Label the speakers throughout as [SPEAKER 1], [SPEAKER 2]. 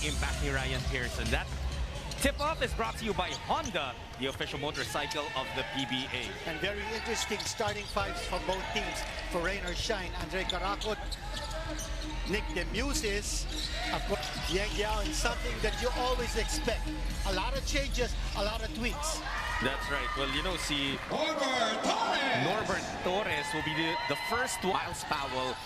[SPEAKER 1] impact ni Ryan Pearson. That tip-off is brought to you by Honda, the official motorcycle of the PBA.
[SPEAKER 2] And very interesting starting fives from both teams. For rain or shine, Andre Caracot, Nick Demuses, of course, Yang Yao, and something that you always expect. A lot of changes, a lot of tweaks.
[SPEAKER 1] That's right. Well, you know, Norbert Torres will be the first Miles Powell.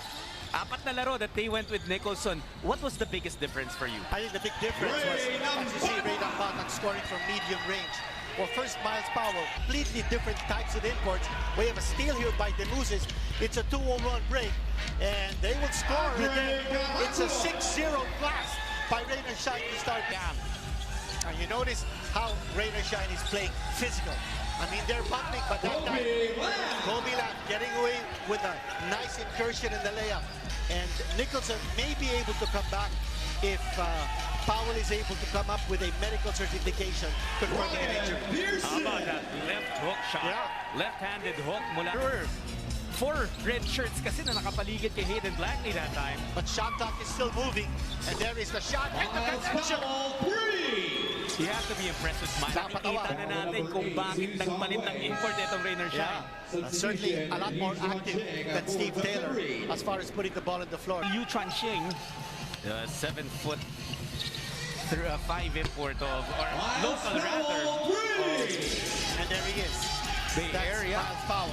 [SPEAKER 1] Apat na laro that they went with Nicholson. What was the biggest difference for you?
[SPEAKER 2] I think the big difference was, as you see, Ray Nampatak scoring from medium range. Well, first, Miles Powell, completely different types of imports. We have a steal here by Demuses. It's a 2-1 break, and they will score again. It's a 6-0 blast by Rain or Shine to start down. And you notice how Rain or Shine is playing physical. I mean, they're bumping, but that time, Kobe Lam getting away with a nice incursion in the layup. And Nicholson may be able to come back if Powell is able to come up with a medical certification confirming an injury.
[SPEAKER 1] How about that left hook shot?
[SPEAKER 2] Yeah.
[SPEAKER 1] Left-handed hook mula. Four red shirts kasi na nakapaligid kay Hayden Blackley that time.
[SPEAKER 2] But shot clock is still moving, and there is the shot and the connection.
[SPEAKER 1] You have to be impressed with Miles. Nakikita na natin kung bakit nagpalit ng import itong Rain or Shine.
[SPEAKER 2] Certainly a lot more active than Steve Taylor as far as putting the ball on the floor.
[SPEAKER 1] Yu Chuanxing, the 7'5" import of, or local rather.
[SPEAKER 2] And there he is.
[SPEAKER 1] Bay Area.
[SPEAKER 2] Miles Powell.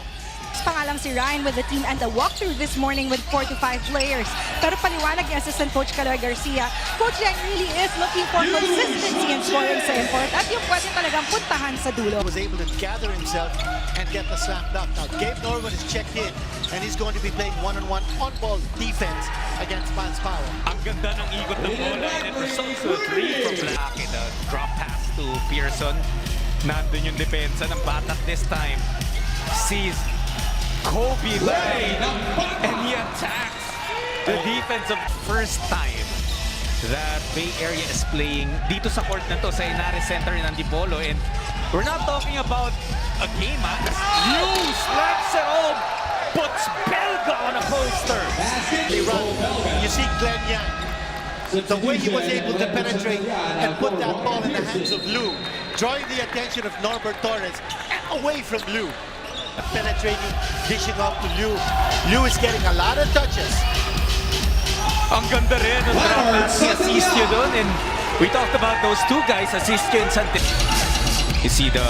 [SPEAKER 3] Pangalang si Ryan with the team and the walkthrough this morning with 4 to 5 players. Pero paliwanag ni Assistant Coach Caloy Garcia, Coach Yang really is looking for consistency in scoring sa import at yung pwede talagang puntahan sa dulo.
[SPEAKER 2] Was able to gather himself and get the slam dunk. Now Gabe Norman is checked in and he's going to be playing one-on-one on-ball defense against Miles Powell.
[SPEAKER 1] Ang ganda ng ikot ng bola, and it was also 3 from Black. And a drop pass to Pearson. Nandun yung depensa ng Batak this time. Sees Kobe Lane, and he attacks the defense of first time that Bay Area is playing dito sa court na to sa Inares Center in Antipolo. And we're not talking about a game, Liu slaps it home, puts Belga on a poster.
[SPEAKER 2] They run. You see Glenn Yang, the way he was able to penetrate and put that ball in the hands of Liu, drawing the attention of Norbert Torres and away from Liu. Penetrating, dishing off to Liu. Liu is getting a lot of touches.
[SPEAKER 1] Ang ganda rin ng drop pass ni Asistio doon. And we talked about those two guys, Asistio and Santis. You see the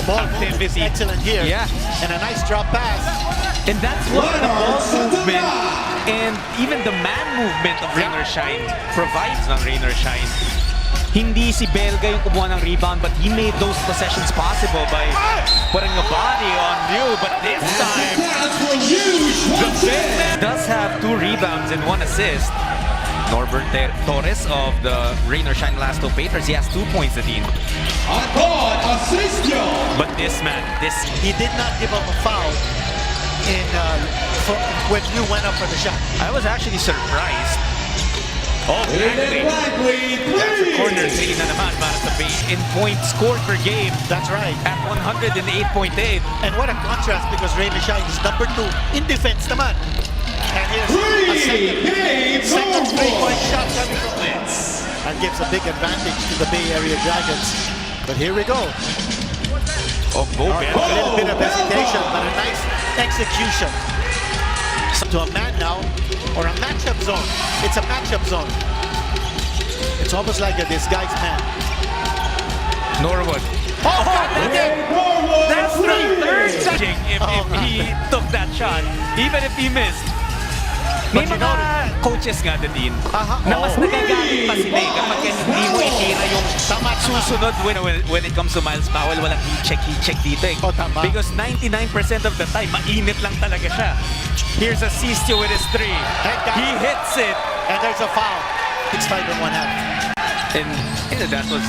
[SPEAKER 2] ball movement is excellent here.
[SPEAKER 1] Yeah.
[SPEAKER 2] And a nice drop pass.
[SPEAKER 1] And that's what the ball movement and even the man movement of Rain or Shine provides ng Rain or Shine. Hindi si Belga yung kumuha ng rebound, but he made those possessions possible by putting a body on Liu. But this time, the big man does have 2 rebounds and 1 assist. Norbert Torres of the Rain or Shine last two Patriots, he has 2 points at the end. But this man,
[SPEAKER 2] he did not give up a foul in when Liu went up for the shot.
[SPEAKER 1] I was actually surprised. Oh, Blackley. That's a corner city na naman para sa Bay in points scored per game.
[SPEAKER 2] That's right.
[SPEAKER 1] At 108.8.
[SPEAKER 2] And what a contrast, because Rain or Shine is number 2 in defense naman. And here's a second three-point shot coming from this. That gives a big advantage to the Bay Area Dragons. But here we go.
[SPEAKER 1] Oh,
[SPEAKER 2] A little bit of hesitation, but a nice execution. To a man now, or a matchup zone. It's a matchup zone. It's almost like a disguised man.
[SPEAKER 1] Norwood. That's the third touching if he took that shot, even if he missed. May mga coaches nga din na mas nagagalit pa sila kapag hindi mo itira yung susunod when it comes to Miles Powell. Walang heat check dito because 99% of the time, mainit lang talaga siya. Here's Asistio with his 3. He hits it.
[SPEAKER 2] And there's a foul. It's 5 1/2.
[SPEAKER 1] And that was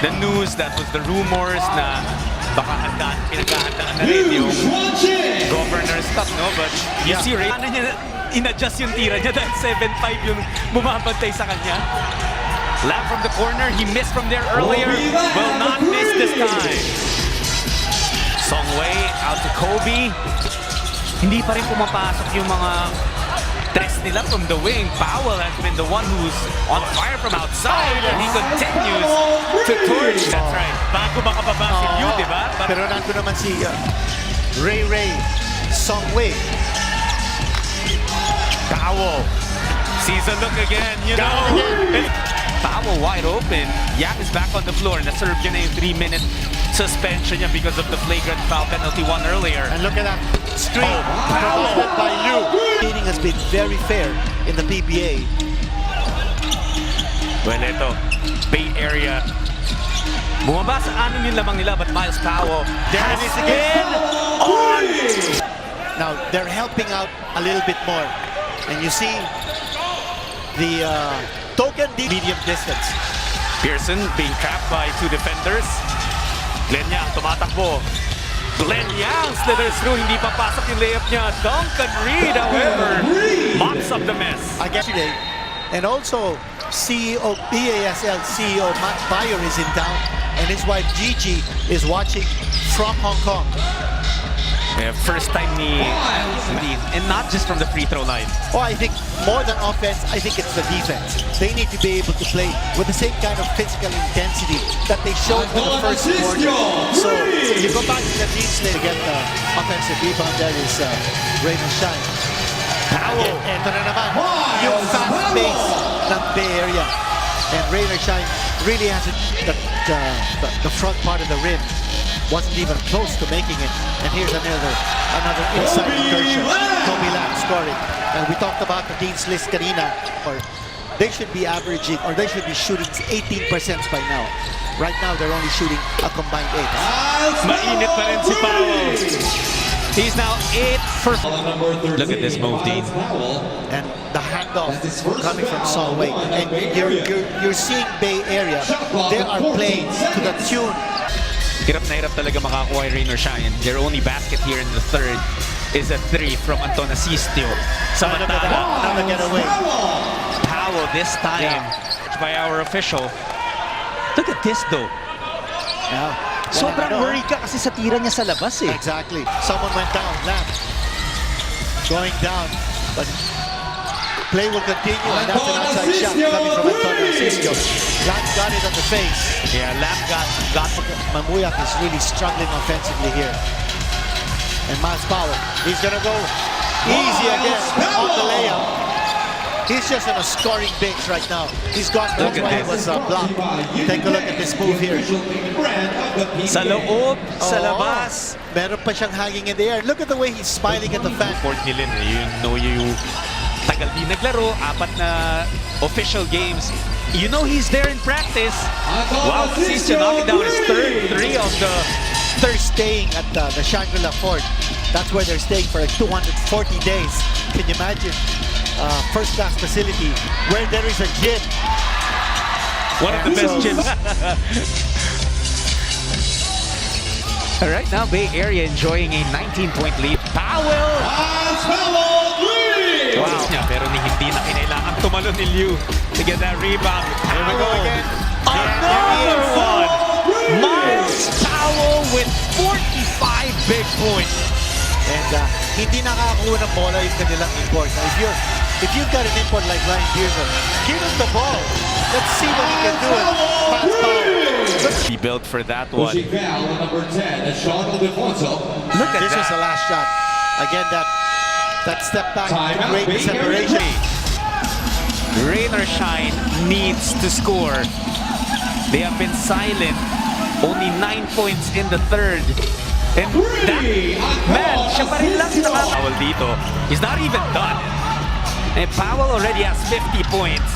[SPEAKER 1] the news, that was the rumors na baka pinaghahandaan na rin yung Governor's Cup, no? But you see, Ray, in-adjust yung tira niya dahil 7'5" yung bumabantay sa kanya. Lam from the corner, he missed from there earlier, will not miss this time. Songwei out to Kobe. Hindi pa rin pumapasok yung mga tres nila from the wing. Powell has been the one who's on fire from outside, and he continues to torch. That's right. Bago makababa si Liu, di ba?
[SPEAKER 2] Pero nandun naman si Ray Songwei.
[SPEAKER 1] Powell sees a look again, you know. Powell wide open. Yap is back on the floor. Na-serve niya na yung 3-minute suspension niya because of the flagrant foul penalty won earlier.
[SPEAKER 2] And look at that screen provided by Liu. Training has been very fair in the PBA.
[SPEAKER 1] Well, ito, Bay Area. Bumaba sa 6 yung lamang nila, but Miles Powell
[SPEAKER 2] There it is again. On! Now, they're helping out a little bit more. And you see the token medium distance.
[SPEAKER 1] Pearson being trapped by 2 defenders. Glenn Yang tumatakbo. Glenn Yang slithers through, hindi papasok yung layup niya. Duncan Reed, however, mops up the mess.
[SPEAKER 2] Again today. And also, BASL CEO Matt Bayer is in town, and his wife Gigi is watching from Hong Kong.
[SPEAKER 1] Yeah, first time and not just from the free throw line.
[SPEAKER 2] Oh, I think more than offense, I think it's the defense. They need to be able to play with the same kind of physical intensity that they showed in the first quarter. So, you go back to the Dean's Lane to get the offensive rebound. There is Raymond Shine.
[SPEAKER 1] Powell.
[SPEAKER 2] Ito na naman, yung fast pace ng Bay Area. And Raymond Shine really has the front part of the rim. Wasn't even close to making it. And here's another inside incursion. Kobe Lam scoring. And we talked about the Dean's List kanina. Or they should be averaging, or they should be shooting 18% by now. Right now, they're only shooting a combined 8.
[SPEAKER 1] Mainit pa rin si Powell. He's now 8 for... Look at this move, Dean.
[SPEAKER 2] And the handoff coming from Songwei. And you're seeing Bay Area. They are playing to the tune.
[SPEAKER 1] Hirap na hirap talaga makakuha yung Rain or Shine. Their only basket here in the third is a 3 from Anton Asistio. Samantala,
[SPEAKER 2] Another getaway.
[SPEAKER 1] Powell this time by our official. Look at this though.
[SPEAKER 2] Yeah.
[SPEAKER 1] Sobrang worried ka kasi sa tira niya sa labas eh.
[SPEAKER 2] Exactly. Someone went down. Lamb going down. But play will continue, and that's an outside shot coming from Antonio Asistio. Lamb got it on the face.
[SPEAKER 1] Yeah, Lamb got
[SPEAKER 2] Mamuyak is really struggling offensively here. And Miles Powell, he's gonna go easy again on the layup. He's just on a scoring bench right now. He's got that's why it was blocked. Take a look at this move here.
[SPEAKER 1] sa loob, sa labas.
[SPEAKER 2] Meron pa siyang hanging in the air. Look at the way he's smiling at the fan.
[SPEAKER 1] Fort nila, you know, you tagal di naglaro, 4 na official games. You know he's there in practice. Wow, Asistio knocking down his third 3 of the...
[SPEAKER 2] They're staying at the Shangri-La Fort. That's where they're staying for like 240 days. Can you imagine? First-class facility where there is a gym.
[SPEAKER 1] One of the best gyms. All right, now Bay Area enjoying a 19-point lead. Powell! Wow. Pero hindi na kinailangan tumalon ni Liu to get that rebound.
[SPEAKER 2] Here we go again.
[SPEAKER 1] Another one! Miles Powell with 45 big points.
[SPEAKER 2] And hindi nakakakuha ng bola yung kanilang import. Now, if you've got an import like Ryan Pearson, give him the ball. Let's see what he can do.
[SPEAKER 1] He built for that one.
[SPEAKER 4] Pushing foul on number 10,
[SPEAKER 1] Look at
[SPEAKER 2] This was the last shot. Again, that step back to create the separation.
[SPEAKER 1] Rain or Shine needs to score. They have been silent. Only 9 points in the third. And that, man, siya pa rin lang Powell dito. He's not even done. And Powell already has 50 points.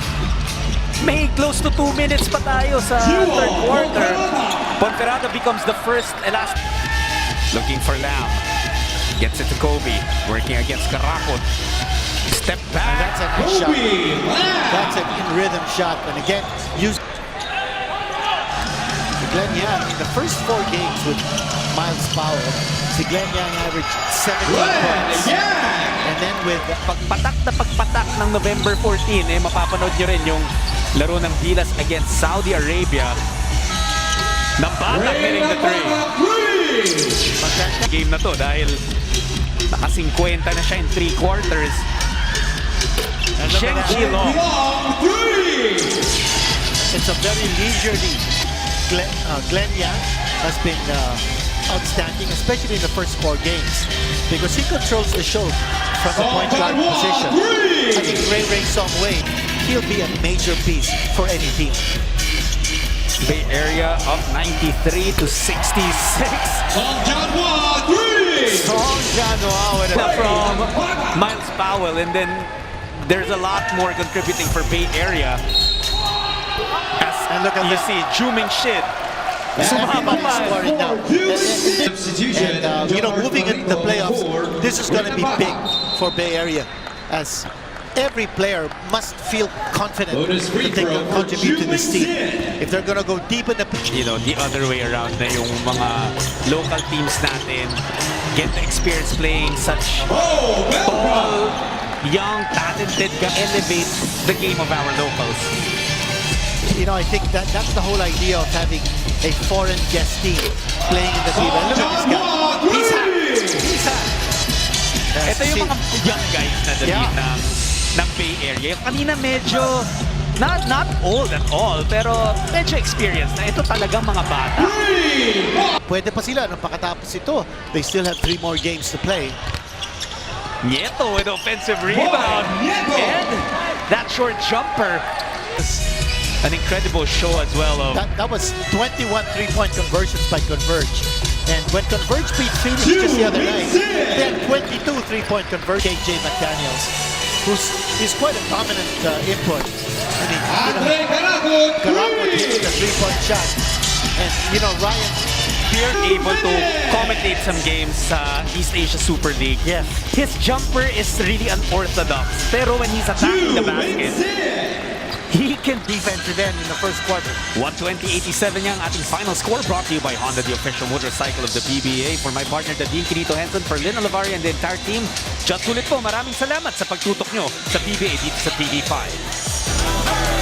[SPEAKER 1] May close to 2 minutes pa tayo sa third quarter. Ponferrada becomes the first and last. Looking for Lam. Gets it to Kobe. Working against Karakot. Step back.
[SPEAKER 2] That's a nice shot. That's an in-rhythm shot. And again, Glenn Yang, in the first 4 games with Miles Powell, si Glenn Yang averaged 17 points. And then with
[SPEAKER 1] Pagpatak ng November 14, mapapanood nyo rin yung laro ng Gilas against Saudi Arabia. Nabatak hitting the 3. Game na to dahil naka-50 na siya in 3 quarters.
[SPEAKER 2] And look at that.
[SPEAKER 1] Sheng-Chi-Long.
[SPEAKER 2] It's a very leisurely. Glenn Yang has been outstanding, especially in the first 4 games, because he controls the show from the point guard position. I think Ray some way, he'll be a major piece for any team.
[SPEAKER 1] Bay Area up 93 to 66.
[SPEAKER 2] Song Janwa with
[SPEAKER 1] From Miles Powell, and then there's a lot more contributing for Bay Area.
[SPEAKER 2] And look at
[SPEAKER 1] You
[SPEAKER 2] this.
[SPEAKER 1] see, Juming Shit.
[SPEAKER 2] Everybody's scoring now. And you know, moving into the playoffs, this is going to be big for Bay Area, as every player must feel confident that they can contribute to this team. If they're going to go deep in the...
[SPEAKER 1] You know, the other way around na yung mga local teams natin get the experience playing such tall, young, talented guys, elevate the game of our locals.
[SPEAKER 2] You know, I think that's the whole idea of having a foreign guest team playing in the team. And look at this guy. He's hot.
[SPEAKER 1] Ito yung mga young guys na dali ng Bay Area. Kanina medyo, not old at all, pero medyo experienced na. Ito talagang mga bata.
[SPEAKER 2] Pwede pa sila nung pakatapos ito. They still have 3 more games to play.
[SPEAKER 1] Nieto with offensive rebound. And that short jumper. An incredible show as well of...
[SPEAKER 2] That was 21 3-point conversions by Converge. And when Converge beat Phoenix just the other night, they had 22 3-point conversions. KJ McDaniels, he's quite a dominant input. I mean, Caraco hitting the 3-point shot. And, you know, Ryan Pearson
[SPEAKER 1] able to commentate some games sa East Asia Super League.
[SPEAKER 2] Yeah.
[SPEAKER 1] His jumper is really unorthodox. Pero when he's attacking the basket, he can
[SPEAKER 2] defensive end in the first quarter.
[SPEAKER 1] 120-87 yung ating final score, brought to you by Honda, the official motorcycle of the PBA. For my partner, Dean Quirito Henson, for Lynn Olavari and the entire team, just ulit po, maraming salamat sa pagtutok nyo sa PBA dito sa TV5.